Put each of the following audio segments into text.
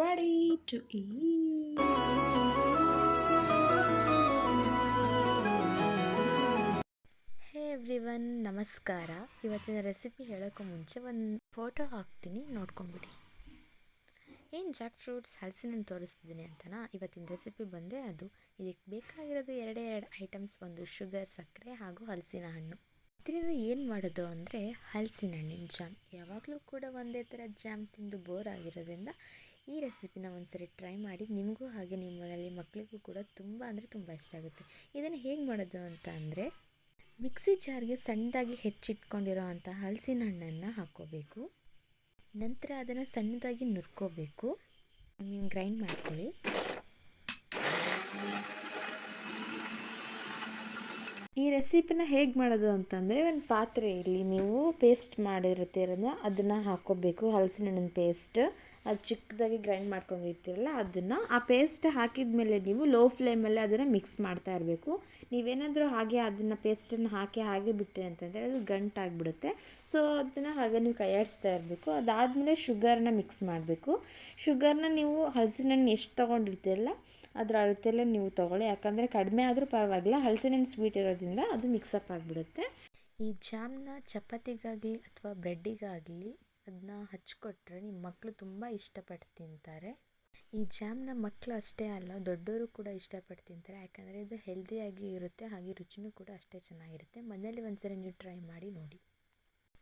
ready to eat. Hey everyone, ನಮಸ್ಕಾರ. ಇವತ್ತಿನ recipe ಹೇಳೋಕ್ಕೂ ಮುಂಚೆ ಒಂದು ಫೋಟೋ ಹಾಕ್ತೀನಿ, ನೋಡ್ಕೊಂಬಿಡಿ. ಏನು ಜಾಕ್ ಫ್ರೂಟ್ಸ್ ಹಲಸಿನಣ್ಣು ತೋರಿಸ್ತಿದ್ದೀನಿ ಅಂತನಾ? ಇವತ್ತಿನ ರೆಸಿಪಿ ಬಂದೇ ಅದು. ಇದಕ್ಕೆ ಬೇಕಾಗಿರೋದು ಎರಡು ಐಟಮ್ಸ್, ಒಂದು ಶುಗರ್, ಸಕ್ಕರೆ ಹಾಗೂ ಹಲಸಿನ ಹಣ್ಣು. ಇದರಿಂದ ಏನು ಮಾಡೋದು ಅಂದರೆ ಹಲಸಿನ ಹಣ್ಣಿನ ಜಾಮ್. ಯಾವಾಗಲೂ ಕೂಡ ಒಂದೇ ಥರ ಜಾಮ್ ತಿಂದು ಬೋರ್ ಆಗಿರೋದ್ರಿಂದ ಈ ರೆಸಿಪಿನ ಒಂದ್ಸರಿ ಟ್ರೈ ಮಾಡಿ. ನಿಮಗೂ ಹಾಗೆ ನಿಮ್ಮ ಮನೆಯಲ್ಲಿ ಮಕ್ಕಳಿಗೂ ಕೂಡ ತುಂಬ ಅಂದರೆ ತುಂಬ ಇಷ್ಟ ಆಗುತ್ತೆ. ಇದನ್ನು ಹೇಗೆ ಮಾಡೋದು ಅಂತ ಅಂದರೆ, ಮಿಕ್ಸಿ ಜಾರ್ಗೆ ಸಣ್ಣದಾಗಿ ಹೆಚ್ಚಿಟ್ಕೊಂಡಿರೋ ಅಂಥ ಹಲಸಿನ ಹಣ್ಣನ್ನು ಹಾಕ್ಕೋಬೇಕು. ನಂತರ ಅದನ್ನು ಸಣ್ಣದಾಗಿ ನುರ್ಕೋಬೇಕು. ಗ್ರೈಂಡ್ ಮಾಡ್ಕೊಳ್ಳಿ. ಈ ರೆಸಿಪಿನ ಹೇಗೆ ಮಾಡೋದು ಅಂತಂದರೆ, ಒಂದು ಪಾತ್ರೆಯಲ್ಲಿ ನೀವು ಪೇಸ್ಟ್ ಮಾಡಿರ್ತೀರಲ್ಲ ಅದನ್ನು ಹಾಕ್ಕೋಬೇಕು. ಹಲಸಿನ ಹಣ್ಣಿನ ಪೇಸ್ಟ್ ಅದು ಚಿಕ್ಕದಾಗಿ ಗ್ರೈಂಡ್ ಮಾಡ್ಕೊಂಡಿರ್ತೀರಲ್ಲ ಅದನ್ನು, ಆ ಪೇಸ್ಟ್ ಹಾಕಿದ ಮೇಲೆ ನೀವು ಲೋ ಫ್ಲೇಮಲ್ಲಿ ಅದನ್ನು ಮಿಕ್ಸ್ ಮಾಡ್ತಾ ಇರಬೇಕು. ನೀವೇನಾದರೂ ಹಾಗೆ ಅದನ್ನು ಪೇಸ್ಟನ್ನು ಹಾಗೆ ಬಿಟ್ಟರೆ ಅಂತಂದರೆ ಅದು ಗಂಟಾಗಿಬಿಡುತ್ತೆ. ಸೊ ಅದನ್ನು ಹಾಗೆ ನೀವು ಕೈಯಾಡಿಸ್ತಾ ಇರಬೇಕು. ಅದಾದಮೇಲೆ ಶುಗರ್ನ ಮಿಕ್ಸ್ ಮಾಡಬೇಕು. ಶುಗರ್ನ ನೀವು ಹಲಸಿನ ಹಣ್ಣು ಎಷ್ಟು ತೊಗೊಂಡಿರ್ತೀರಲ್ಲ ಅದರ ಅಳತೆಯಲ್ಲೇ ನೀವು ತೊಗೊಳ್ಳಿ. ಯಾಕಂದರೆ ಕಡಿಮೆ ಆದರೂ ಪರವಾಗಿಲ್ಲ, ಹಲಸಿನ ಹಣ್ಣು ಸ್ವೀಟ್ ಇರೋದ್ರಿಂದ ಅದು ಮಿಕ್ಸಪ್ ಆಗಿಬಿಡುತ್ತೆ. ಈ ಜಾಮ್ನ ಚಪಾತಿಗಾಗಲಿ ಅಥವಾ ಬ್ರೆಡ್ಡಿಗಾಗಲಿ ಅದನ್ನ ಹಚ್ಕೊಟ್ರೆ ನಿಮ್ಮ ಮಕ್ಕಳು ತುಂಬ ಇಷ್ಟಪಟ್ಟು ತಿಂತಾರೆ. ಈ ಜಾಮ್ನ ಮಕ್ಕಳು ಅಷ್ಟೇ ಅಲ್ಲ, ದೊಡ್ಡವರು ಕೂಡ ಇಷ್ಟಪಟ್ಟು ತಿಂತಾರೆ. ಯಾಕಂದರೆ ಇದು ಹೆಲ್ದಿಯಾಗಿ ಇರುತ್ತೆ, ಹಾಗೆ ರುಚಿನೂ ಕೂಡ ಅಷ್ಟೇ ಚೆನ್ನಾಗಿರುತ್ತೆ. ಮನೇಲಿ ಒಂದ್ಸರಿ ನೀವು ಟ್ರೈ ಮಾಡಿ ನೋಡಿ.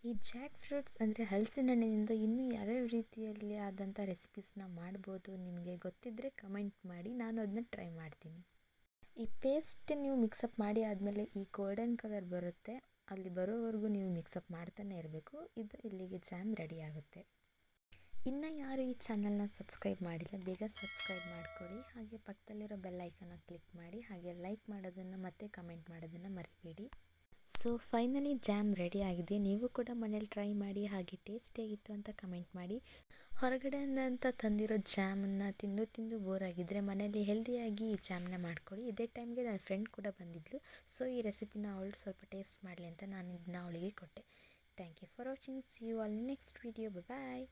ಈ ಜಾಕ್ ಫ್ರೂಟ್ಸ್ ಅಂದರೆ ಹಲಸಿನ ಹಣ್ಣಿನಿಂದ ಇನ್ನೂ ಯಾವ್ಯಾವ ರೀತಿಯಲ್ಲಿ ಆದಂಥ ರೆಸಿಪೀಸ್ನ ಮಾಡ್ಬೋದು, ನಿಮಗೆ ಗೊತ್ತಿದ್ದರೆ ಕಮೆಂಟ್ ಮಾಡಿ, ನಾನು ಅದನ್ನ ಟ್ರೈ ಮಾಡ್ತೀನಿ. ಈ ಪೇಸ್ಟ್ ನೀವು ಮಿಕ್ಸಪ್ ಮಾಡಿ ಆದಮೇಲೆ ಈ ಗೋಲ್ಡನ್ ಕಲರ್ ಬರುತ್ತೆ, ಅಲ್ಲಿ ಬರೋವರೆಗೂ ನೀವು ಮಿಕ್ಸಪ್ ಮಾಡ್ತಾನೆ ಇರಬೇಕು. ಇದು ಇಲ್ಲಿಗೆ ಜಾಮ್ ರೆಡಿ ಆಗುತ್ತೆ. ಇನ್ನು ಯಾರು ಈ ಚಾನಲ್ನ ಸಬ್ಸ್ಕ್ರೈಬ್ ಮಾಡಿಲ್ಲ, ಬೇಗ ಸಬ್ಸ್ಕ್ರೈಬ್ ಮಾಡ್ಕೊಳ್ಳಿ. ಹಾಗೆ ಪಕ್ಕದಲ್ಲಿರೋ ಬೆಲ್ ಐಕನ್ನ ಕ್ಲಿಕ್ ಮಾಡಿ. ಹಾಗೆ ಲೈಕ್ ಮಾಡೋದನ್ನು ಮತ್ತು ಕಮೆಂಟ್ ಮಾಡೋದನ್ನು ಮರಿಬೇಡಿ. ಸೊ ಫೈನಲಿ ಜಾಮ್ ರೆಡಿ ಆಗಿದೆ. ನೀವು ಕೂಡ ಮನೇಲಿ ಟ್ರೈ ಮಾಡಿ. ಹಾಗೆ ಟೇಸ್ಟ್ ಹೇಗಿತ್ತು ಅಂತ ಕಮೆಂಟ್ ಮಾಡಿ. ಹೊರಗಡೆಯಿಂದ ತಂದಿರೋ ಜಾಮನ್ನು ತಿಂದು ಬೋರ್ ಆಗಿದ್ದರೆ ಮನೇಲಿ ಹೆಲ್ದಿಯಾಗಿ ಈ ಜಾಮನ್ನ ಮಾಡ್ಕೊಳ್ಳಿ. ಇದೇ ಟೈಮ್ಗೆ ನನ್ನ ಫ್ರೆಂಡ್ ಕೂಡ ಬಂದಿದ್ಲು. ಸೊ ಈ ರೆಸಿಪಿನ ಅವಳು ಸ್ವಲ್ಪ ಟೇಸ್ಟ್ ಮಾಡಲಿ ಅಂತ ನಾನು ಇದನ್ನ ಅವಳಿಗೆ ಕೊಟ್ಟೆ. Thank you for watching. See you all next video. Bye.